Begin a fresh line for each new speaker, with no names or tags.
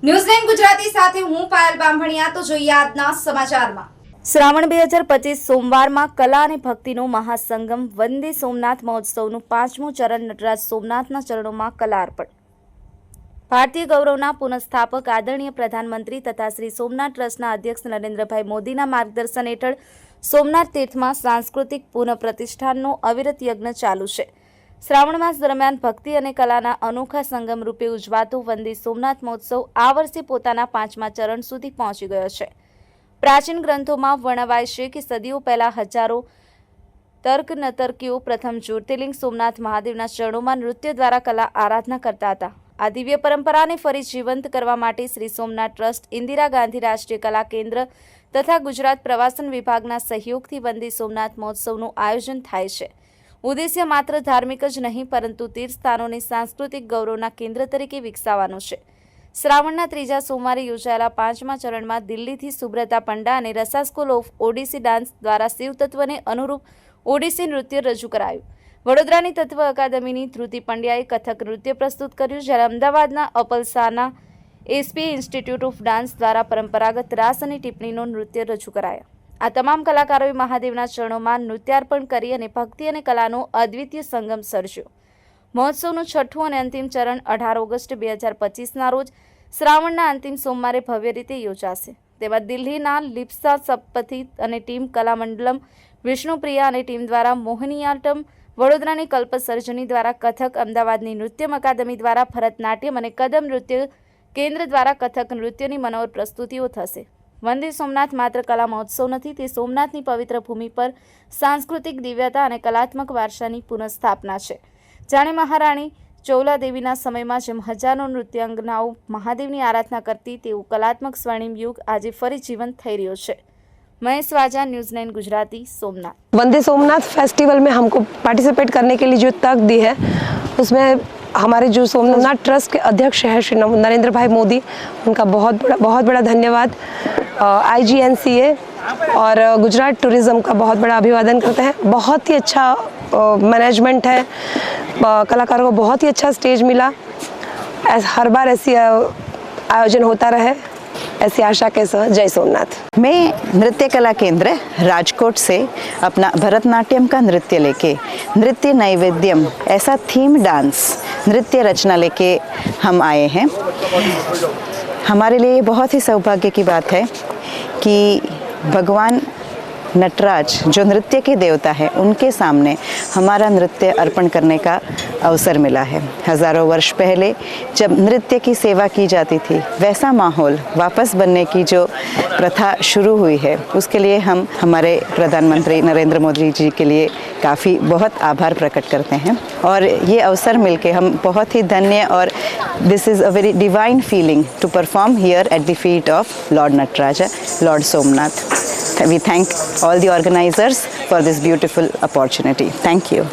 ન્યૂઝ9 ગુજરાતી સાથે હું પાયલ બામભણિયા। તો જોઈએ આજના સમાચારમાં।
શ્રાવણ 2025 સોમવારમાં કલા અને ભક્તિનો મહાસંગમ વંદે સોમનાથ મહોત્સવનું 5મું ચરણ નટરાજ સોમનાથના ચરણોમાં કલા અર્પણ। ભારતીય ગૌરવના પુનઃસ્થાપક આદરણીય પ્રધાનમંત્રી તથા શ્રી સોમનાથ ટ્રસ્ટના અધ્યક્ષ નરેન્દ્રભાઈ મોદીના માર્ગદર્શન હેઠળ સોમનાથ તીર્થમાં સાંસ્કૃતિક પુનઃપ્રતિષ્ઠાનનો અવિરત યજ્ઞ ચાલુ છે। શ્રાવણ માસ દરમિયાન ભક્તિ અને કલાના અનોખા સંગમ રૂપે ઉજવાતો વંદે સોમનાથ મહોત્સવ આ વર્ષે પોતાના 5મા ચરણ સુધી પહોંચી ગયો છે। પ્રાચીન ગ્રંથોમાં વર્ણવાય છે કે સદીઓ પહેલા હજારો તર્ક નતર્કીઓ પ્રથમ જ્યોતિર્લિંગ સોમનાથ મહાદેવના ચરણોમાં નૃત્ય દ્વારા કલા આરાધના કરતા હતા। આ દિવ્ય પરંપરાને ફરી જીવંત કરવા માટે શ્રી સોમનાથ ટ્રસ્ટ, ઇન્દિરા ગાંધી રાષ્ટ્રીય કલા કેન્દ્ર તથા ગુજરાત પ્રવાસન વિભાગના સહયોગથી વંદે સોમનાથ મહોત્સવનું આયોજન થાય છે। ઉદ્દેશ્ય માત્ર ધાર્મિક જ નહીં પરંતુ તીર્થસ્થાનોને સાંસ્કૃતિક ગૌરવના કેન્દ્ર તરીકે વિકસાવવાનો છે। શ્રાવણના 3જા સોમવારે યોજાયેલા 5મા ચરણમાં દિલ્હીથી સુબ્રતા પંડા અને રસા સ્કૂલ ઓફ ઓડિસી ડાન્સ દ્વારા શિવતત્વને અનુરૂપ ઓડિસી નૃત્ય રજૂ કરાયું। વડોદરાની તત્વ અકાદમીની ધૃતિ પંડ્યાએ કથક નૃત્ય પ્રસ્તુત કર્યું, જ્યારે અમદાવાદના અપલસાના એસપી ઇન્સ્ટિટ્યૂટ ઓફ ડાન્સ દ્વારા પરંપરાગત રાસ અને ટીપ્પણીનો નૃત્ય રજૂ કરાયા। આ તમામ કલાકારોએ મહાદેવના ચરણોમાં નૃત્યાર્પણ કરી અને ભક્તિ અને કલાનો અદ્વિતીય સંગમ સર્જ્યો। મહોત્સવનું 6થું અને અંતિમ ચરણ 18 ઓગસ્ટ 2025ના રોજ શ્રાવણના અંતિમ સોમવારે ભવ્ય રીતે યોજાશે। તેમાં દિલ્હીના લિપ્સા સપપથી અને ટીમ કલામંડલમ, વિષ્ણુપ્રિયા અને ટીમ દ્વારા મોહિનીયાટમ, વડોદરાની કલ્પસર્જની દ્વારા કથક, અમદાવાદની નૃત્યમ અકાદમી દ્વારા ભરતનાટ્યમ અને કદમ નૃત્ય કેન્દ્ર દ્વારા કથક નૃત્યની મનોહર પ્રસ્તુતિઓ થશે। વંદે સોમનાથ માત્ર કલા મહોત્સવ નથી, તે સોમનાથની પવિત્ર ભૂમિ પર સાંસ્કૃતિક દિવ્યતા અને કલાત્મક વારસાની પુનઃસ્થાપના છે। જાણે મહારાણી ચૌલા દેવીના સમયમાં જેમ હજારો નૃત્યાંગનાઓ મહાદેવની આરાધના કરતી, તેવું કલાત્મક સ્વર્ણિમ યુગ આજે ફરી જીવંત થઈ રહ્યો છે। महेश वाजा, न्यूज़9 गुजराती, सोमनाथ।
वंदे सोमनाथ फेस्टिवल में हमको पार्टिसिपेट करने के लिए जो तक दी है, उसमें हमारे जो सोमनाथ ट्रस्ट के अध्यक्ष हैं श्री नरेंद्र भाई मोदी, उनका बहुत बड़ा धन्यवाद। IGNCA और गुजरात टूरिज़्म का बहुत बड़ा अभिवादन करते हैं। बहुत ही अच्छा मैनेजमेंट है, कलाकारों को बहुत ही अच्छा स्टेज मिला। हर बार ऐसी आयोजन होता रहे, ऐसी आशा के साथ। जय सोमनाथ।
मैं नृत्य कला केंद्र राजकोट से अपना भरतनाट्यम का नृत्य लेके, नृत्य नैवेद्यम ऐसा थीम डांस नृत्य रचना लेके हम आए हैं। हमारे लिए बहुत ही सौभाग्य की बात है कि भगवान नटराज जो नृत्य के देवता है, उनके सामने हमारा नृत्य अर्पण करने का अवसर मिला है। हज़ारों वर्ष पहले जब नृत्य की सेवा की जाती थी, वैसा माहौल वापस बनने की जो प्रथा शुरू हुई है, उसके लिए हम हमारे प्रधानमंत्री नरेंद्र मोदी जी के लिए बहुत आभार प्रकट करते हैं। और ये अवसर मिलके हम बहुत ही धन्य, और this is a very divine feeling to perform here at the feet of lord Nataraj, lord Somnath. We thank all the organizers for this beautiful opportunity. Thank you.